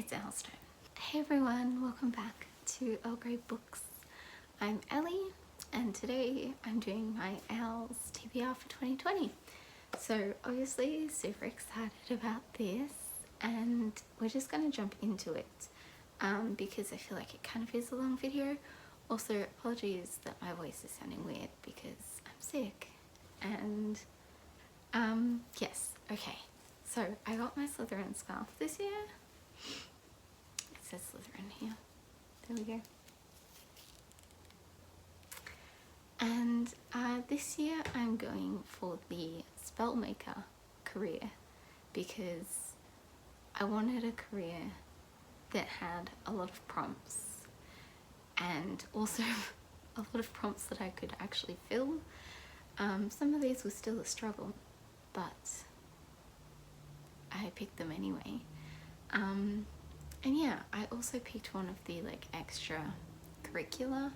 It's Elle's time. Hey everyone, welcome back to Earl Grey Books. I'm Ellie and today I'm doing my Owls TBR for 2020. So obviously super excited about this and we're just going to jump into it because I feel like it kind of is a long video. Also apologies that my voice is sounding weird because I'm sick and yes, okay. So I got my Slytherin scarf this year. It says Slytherin here. There we go. And this year I'm going for the spellmaker career because I wanted a career that had a lot of prompts and also a lot of prompts that I could actually fill. Some of these were still a struggle, but I picked them anyway. And yeah, I also picked one of the like extra curricular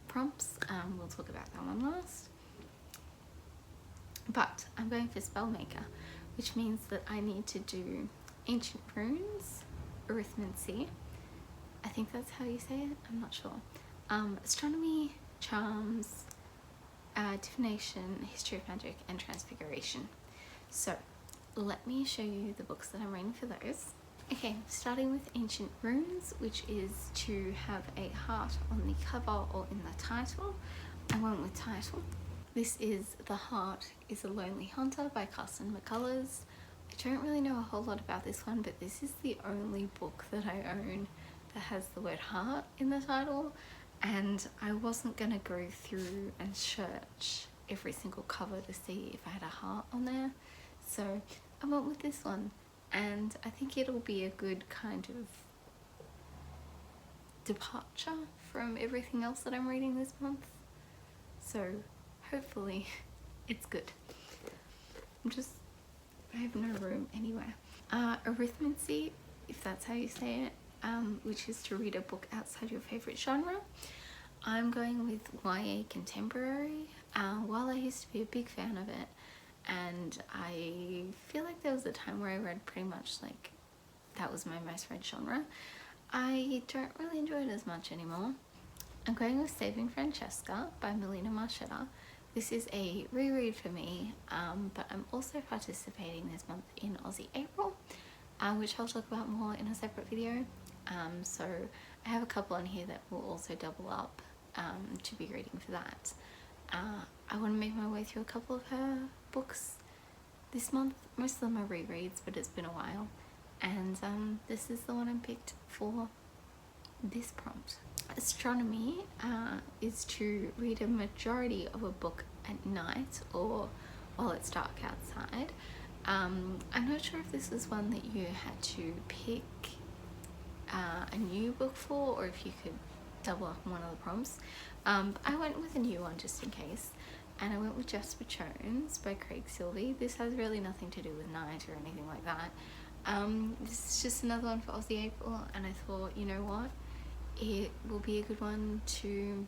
prompts. We'll talk about that one last. But I'm going for spellmaker, which means that I need to do ancient runes, arithmancy, I think that's how you say it, I'm not sure, astronomy, charms, divination, history of magic, and transfiguration. So let me show you the books that I'm reading for those. Okay, starting with Ancient Runes, which is to have a heart on the cover or in the title. I went with title. This is The Heart is a Lonely Hunter by Carson McCullers. I don't really know a whole lot about this one, but this is the only book that I own that has the word heart in the title, and I wasn't gonna go through and search every single cover to see if I had a heart on there. So I went with this one. And I think it'll be a good kind of departure from everything else that I'm reading this month. So hopefully it's good. I have no room anywhere. Arithmancy, if that's how you say it, which is to read a book outside your favourite genre. I'm going with YA Contemporary. While I used to be a big fan of it, and I feel like there was a time where I read pretty much like that was my most read genre, I don't really enjoy it as much anymore. I'm going with Saving Francesca by Melina Marchetta. This is a reread for me, but I'm also participating this month in Aussie April, which I'll talk about more in a separate video. So I have a couple on here that will also double up to be reading for that. I want to make my way through a couple of her books this month. Most of them are rereads, but it's been a while. And this is the one I picked for this prompt. Astronomy is to read a majority of a book at night or while it's dark outside. I'm not sure if this is one that you had to pick a new book for, or if you could double up on one of the prompts. I went with a new one just in case, and I went with Jasper Jones by Craig Silvey. This has really nothing to do with night or anything like that. This is just another one for Aussie April, and I thought, you know what, it will be a good one to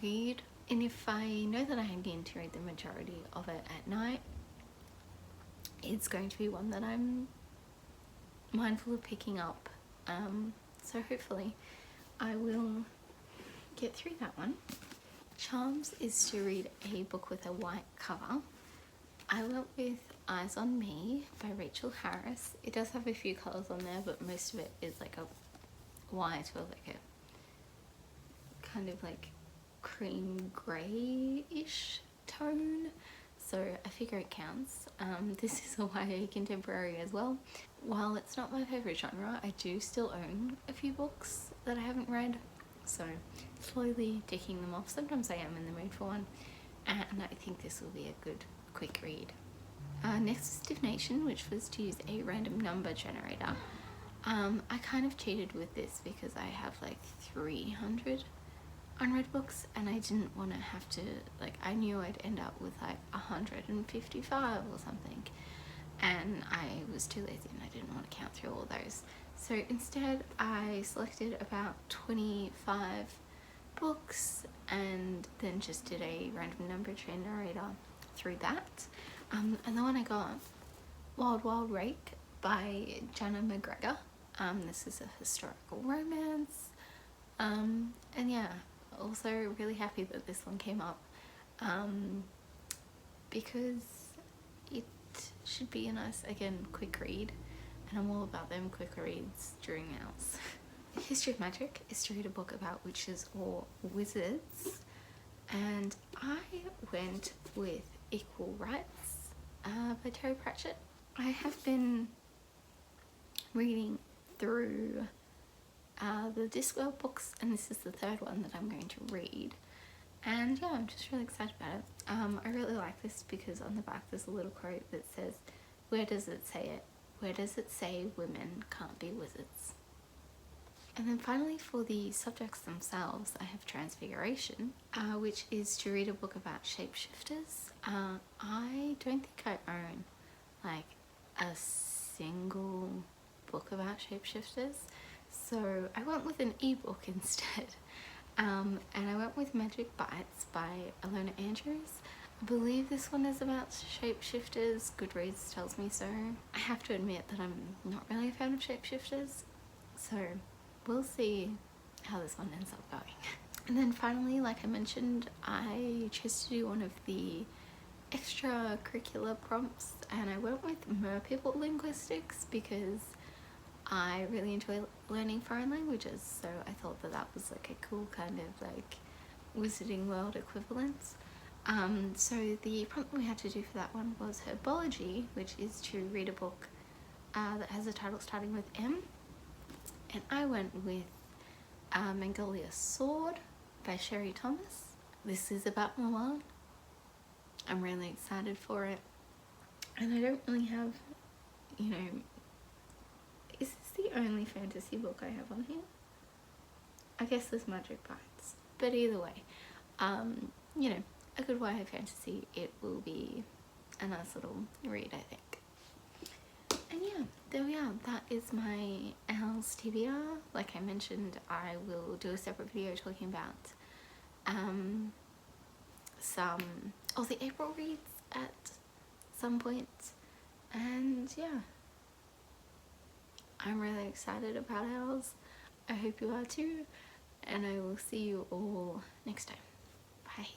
read, and if I know that I need to read the majority of it at night, it's going to be one that I'm mindful of picking up, so hopefully I will get through that one. Charms is to read a book with a white cover. I went with Eyes on Me by Rachel Harris. It does have a few colours on there, but most of it is like a white or like a kind of like cream grey-ish tone, so I figure it counts. This is a YA contemporary as well. While it's not my favourite genre, I do still own a few books that I haven't read, so slowly ticking them off. Sometimes I am in the mood for one, and I think this will be a good quick read. Next is Divination, which was to use a random number generator. I kind of cheated with this because I have like 300 unread books, and I didn't want to have to, like, I knew I'd end up with like 155 or something, and I was too lazy and I didn't want to count through all those. So instead I selected about 25 books and then just did a random number generator through that. And the one I got, Wild Wild Rake by Jana McGregor. This is a historical romance. And yeah, also really happy that this one came up, because it should be a nice, again, quick read, and I'm all about them quick reads during meals. History of Magic is to read a book about witches or wizards, and I went with Equal Rights by Terry Pratchett. I have been reading through the Discworld books, and this is the third one that I'm going to read, and yeah, I'm just really excited about it. I really like this because on the back there's a little quote that says, "Where does it say it? Where does it say women can't be wizards?" And then finally, for the subjects themselves, I have Transfiguration, which is to read a book about shapeshifters. I don't think I own like a single book about shapeshifters, so I went with an ebook instead. And I went with Magic Bites by Alona Andrews. I believe this one is about shapeshifters. Goodreads tells me so. I have to admit that I'm not really a fan of shapeshifters, so we'll see how this one ends up going. And then finally, like I mentioned, I chose to do one of the extracurricular prompts, and I went with Merpeople Linguistics because I really enjoy learning foreign languages, so I thought that that was like a cool kind of like Wizarding World equivalence. So the prompt we had to do for that one was Herbology, which is to read a book that has a title starting with M, and I went with Mangolia's Sword by Sherry Thomas. This is about Mulan. I'm really excited for it, and I don't really have, you know, is this the only fantasy book I have on here? I guess there's Magic Bites, but either way, you know, a good YA fantasy, it will be a nice little read, I think. And yeah, there we are. That is my Owls TBR. Like I mentioned, I will do a separate video talking about some of the April reads at some point. And yeah, I'm really excited about Owls. I hope you are too. And I will see you all next time. Bye.